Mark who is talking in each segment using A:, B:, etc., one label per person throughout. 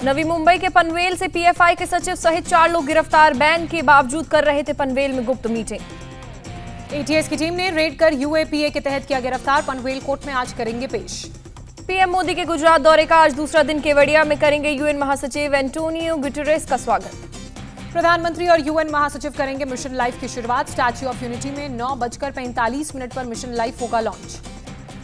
A: नवी मुंबई के पनवेल से पीएफआई के सचिव सहित 4 लोग गिरफ्तार। बैन के बावजूद कर रहे थे पनवेल में गुप्त मीटिंग।
B: एटीएस की टीम ने रेड कर यूएपीए के तहत किया गिरफ्तार। पनवेल कोर्ट में आज करेंगे पेश।
A: पीएम मोदी के गुजरात दौरे का आज दूसरा दिन। केवड़िया में करेंगे यूएन महासचिव एंटोनियो गुटेरेस का स्वागत।
B: प्रधानमंत्री और यूएन महासचिव करेंगे मिशन लाइफ की शुरुआत। स्टैच्यू ऑफ यूनिटी में 9:45 पर मिशन लाइफ होगा लॉन्च।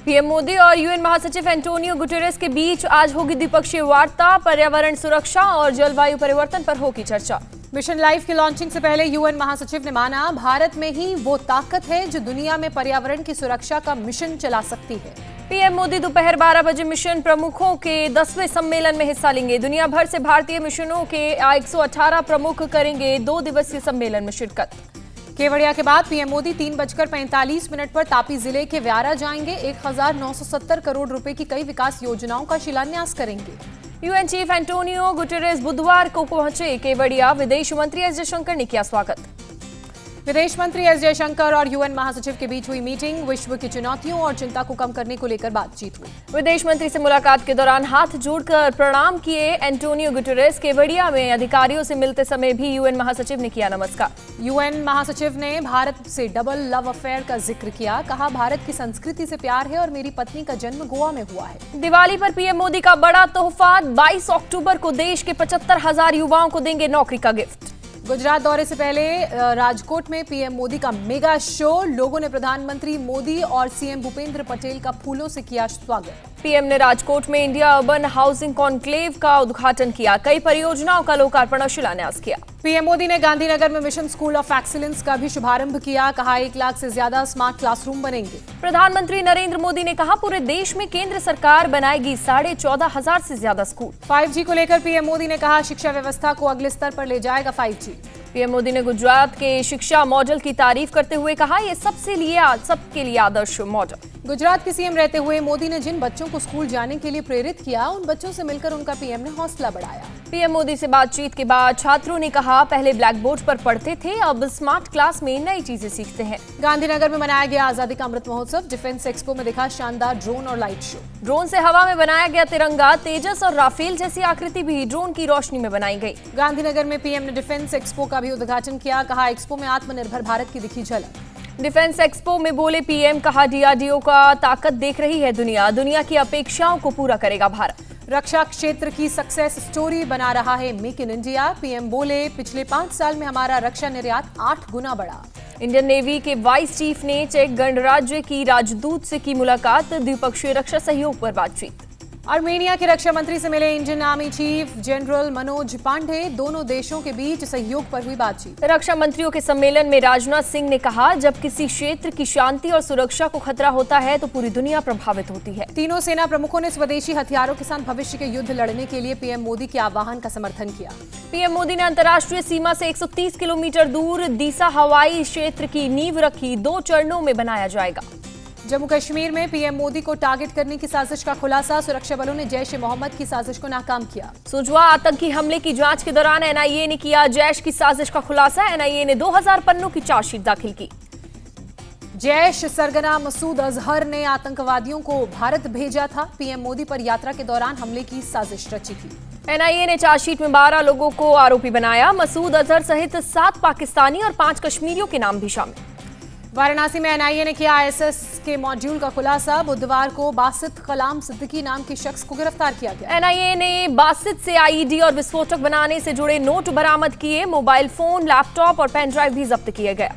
A: पीएम मोदी और यूएन महासचिव एंटोनियो गुटेरेस के बीच आज होगी द्विपक्षीय वार्ता। पर्यावरण सुरक्षा और जलवायु परिवर्तन पर होगी चर्चा।
B: मिशन लाइफ की लॉन्चिंग से पहले यूएन महासचिव ने माना, भारत में ही वो ताकत है जो दुनिया में पर्यावरण की सुरक्षा का मिशन चला सकती है।
A: पीएम मोदी दोपहर 12 बजे मिशन प्रमुखों के 10वें सम्मेलन में हिस्सा लेंगे। दुनिया भर से भारतीय मिशनों के 118 प्रमुख करेंगे 2 दिवसीय सम्मेलन में शिरकत।
B: केवड़िया के बाद पीएम मोदी 3:45 पर तापी जिले के व्यारा जाएंगे। 1970 करोड़ रुपए की कई विकास योजनाओं का शिलान्यास करेंगे।
A: यूएन चीफ एंटोनियो गुटेरेस बुधवार को पहुंचे केवड़िया। विदेश मंत्री एस जयशंकर ने किया स्वागत।
B: विदेश मंत्री एस जयशंकर और यूएन महासचिव के बीच हुई मीटिंग। विश्व की चुनौतियों और चिंता को कम करने को लेकर बातचीत हुई।
A: विदेश मंत्री से मुलाकात के दौरान हाथ जोड़कर प्रणाम किए एंटोनियो गुटेरेस। केवड़िया में अधिकारियों से मिलते समय भी यूएन महासचिव ने किया नमस्कार।
B: यूएन महासचिव ने भारत से डबल लव अफेयर का जिक्र किया। कहा, भारत की संस्कृति से प्यार है और मेरी पत्नी का जन्म गोवा में हुआ है।
A: दिवाली पर पीएम मोदी का बड़ा तोहफा। 22 अक्टूबर को देश के 75,000 युवाओं को देंगे नौकरी का गिफ्ट।
B: गुजरात दौरे से पहले राजकोट में पीएम मोदी का मेगा शो। लोगों ने प्रधानमंत्री मोदी और सीएम भूपेंद्र पटेल का फूलों से किया स्वागत।
A: पीएम ने राजकोट में इंडिया अर्बन हाउसिंग कॉन्क्लेव का उद्घाटन किया। कई परियोजनाओं का लोकार्पण और शिलान्यास किया।
B: पीएम मोदी ने गांधीनगर में मिशन स्कूल ऑफ एक्सीलेंस का भी शुभारंभ किया। कहा, 1 लाख से ज्यादा स्मार्ट क्लासरूम बनेंगे।
A: प्रधानमंत्री नरेंद्र मोदी ने कहा, पूरे देश में केंद्र सरकार बनाएगी 14,500 से ज्यादा स्कूल।
B: 5G को लेकर पीएम मोदी ने कहा, शिक्षा व्यवस्था को अगले स्तर पर ले जाएगा 5G।
A: पीएम मोदी ने गुजरात के शिक्षा मॉडल की तारीफ करते हुए कहा, ये सबके लिए आदर्श मॉडल।
B: गुजरात के सीएम रहते हुए मोदी ने जिन बच्चों को स्कूल जाने के लिए प्रेरित किया, उन बच्चों से मिलकर उनका पीएम ने हौसला बढ़ाया।
A: पीएम मोदी से बातचीत के बाद छात्रों ने कहा, पहले ब्लैक बोर्ड पर पढ़ते थे, अब स्मार्ट क्लास में नई चीजें सीखते हैं।
B: गांधीनगर में मनाया गया आजादी का अमृत महोत्सव। डिफेंस एक्सपो में दिखा शानदार ड्रोन और लाइट शो।
A: ड्रोन से हवा में बनाया गया तिरंगा। तेजस और राफेल जैसी आकृति भी ड्रोन की रोशनी में बनाई गई।
B: गांधीनगर में पीएम ने डिफेंस एक्सपो का भी उद्घाटन किया। कहा, एक्सपो में आत्मनिर्भर भारत की दिखी झलक।
A: डिफेंस एक्सपो में बोले पीएम, कहा, डीआरडीओ का ताकत देख रही है दुनिया की अपेक्षाओं को पूरा करेगा भारत।
B: रक्षा क्षेत्र की सक्सेस स्टोरी बना रहा है मेक इन इंडिया। पीएम बोले, पिछले 5 साल में हमारा रक्षा निर्यात 8 गुना बढ़ा।
A: इंडियन नेवी के वाइस चीफ ने चेक गणराज्य की राजदूत से की मुलाकात। द्विपक्षीय रक्षा सहयोग पर बातचीत।
B: आर्मेनिया के रक्षा मंत्री से मिले Indian army chief general Manoj Pande. दोनों देशों के बीच सहयोग पर हुई बातचीत।
A: रक्षा मंत्रियों के सम्मेलन में राजनाथ सिंह ने कहा, जब किसी क्षेत्र की शांति और सुरक्षा को खतरा होता है तो पूरी दुनिया प्रभावित होती है।
B: तीनों सेना प्रमुखों ने स्वदेशी हथियारों के साथ भविष्य के युद्ध लड़ने के लिए पीएम मोदी के आह्वान का समर्थन किया।
A: पीएम मोदी ने अंतर्राष्ट्रीय सीमा से 130 किलोमीटर दूर दीसा हवाई क्षेत्र की नींव रखी। 2 चरणों में बनाया जाएगा।
B: जम्मू कश्मीर में पीएम मोदी को टारगेट करने की साजिश का खुलासा। सुरक्षा बलों ने जैश ए मोहम्मद की साजिश को नाकाम किया।
A: सुजवा आतंकी हमले की जांच के दौरान एनआईए ने किया जैश की साजिश का खुलासा। एनआईए ने 2000 पन्नों की चार्जशीट दाखिल की।
B: जैश सरगना मसूद अजहर ने आतंकवादियों को भारत भेजा था। पीएम मोदी पर यात्रा के दौरान हमले की साजिश रची थी।
A: एनआईए ने चार्जशीट में 12 लोगों को आरोपी बनाया। मसूद अजहर सहित 7 पाकिस्तानी और 5 कश्मीरियों के नाम भी शामिल।
B: वाराणसी में एनआईए ने किया आईएसएस के मॉड्यूल का खुलासा। बुधवार को बासित कलाम सिद्दीकी नाम के शख्स को गिरफ्तार किया गया।
A: एनआईए ने बासित से आईईडी और विस्फोटक बनाने से जुड़े नोट बरामद किए। मोबाइल फोन, लैपटॉप और पेन ड्राइव भी जब्त किए गए।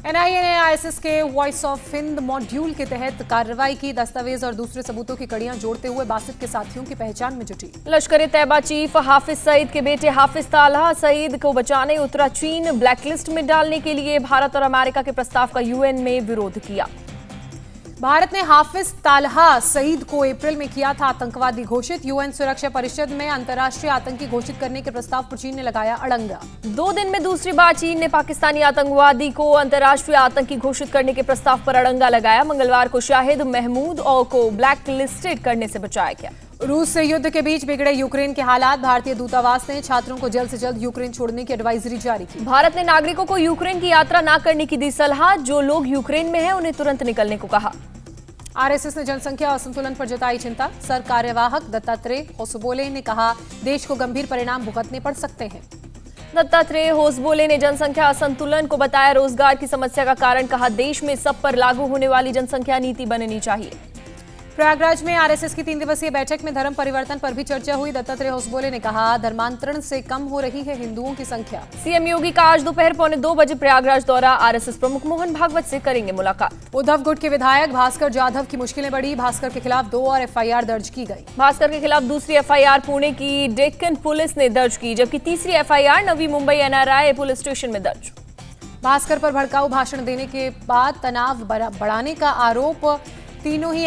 B: एनआईए ने आईएसएस के वॉइस ऑफ हिंद मॉड्यूल के तहत कार्रवाई की। दस्तावेज और दूसरे सबूतों की कड़ियां जोड़ते हुए बासित के साथियों की पहचान में जुटी।
A: लश्कर तैयबा चीफ हाफिज सईद के बेटे हाफिज तालहा सईद को बचाने उतरा चीन। ब्लैकलिस्ट में डालने के लिए भारत और अमेरिका के प्रस्ताव का यूएन में विरोध किया।
B: भारत ने हाफिज तालहा सईद को अप्रैल में किया था आतंकवादी घोषित। यूएन सुरक्षा परिषद में अंतर्राष्ट्रीय आतंकी घोषित करने के प्रस्ताव पर चीन ने लगाया अड़ंगा।
A: 2 दिन में दूसरी बार चीन ने पाकिस्तानी आतंकवादी को अंतर्राष्ट्रीय आतंकी घोषित करने के प्रस्ताव पर अड़ंगा लगाया। मंगलवार को शाहिद महमूद और को ब्लैक लिस्टेड करने से बचाया गया।
B: रूस से युद्ध के बीच बिगड़े यूक्रेन के हालात। भारतीय दूतावास ने छात्रों को जल्द से जल्द यूक्रेन छोड़ने की एडवाइजरी जारी की।
A: भारत ने नागरिकों को यूक्रेन की यात्रा न करने की दी सलाह। जो लोग यूक्रेन में हैं उन्हें तुरंत निकलने को कहा।
B: आरएसएस ने जनसंख्या असंतुलन पर जताई चिंता। सर कार्यवाहक दत्तात्रेय होसबोले ने कहा, देश को गंभीर परिणाम भुगतने पड़ सकते हैं।
A: दत्तात्रेय होसबोले ने जनसंख्या असंतुलन को बताया रोजगार की समस्या का कारण। कहा, देश में सब पर लागू होने वाली जनसंख्या नीति बननी चाहिए।
B: प्रयागराज में आरएसएस की 3 दिवसीय बैठक में धर्म परिवर्तन पर भी चर्चा हुई। दत्तात्रेय होसबोले ने कहा, धर्मांतरण से कम हो रही है हिंदुओं की संख्या।
A: सीएम योगी का आज दोपहर 1:45 प्रयागराज दौरा। आरएसएस प्रमुख मोहन भागवत से करेंगे मुलाकात।
B: उद्धव गुट के विधायक भास्कर जाधव की मुश्किलें बढ़ी। भास्कर के खिलाफ 2 और एफआईआर दर्ज की गई।
A: भास्कर के खिलाफ दूसरी एफआईआर पुणे की डेक्कन पुलिस ने दर्ज की, जबकि तीसरी FIR Navi Mumbai NRI police station में दर्ज।
B: भास्कर पर भड़काऊ भाषण देने के बाद तनाव बढ़ाने का आरोप। तीनों ही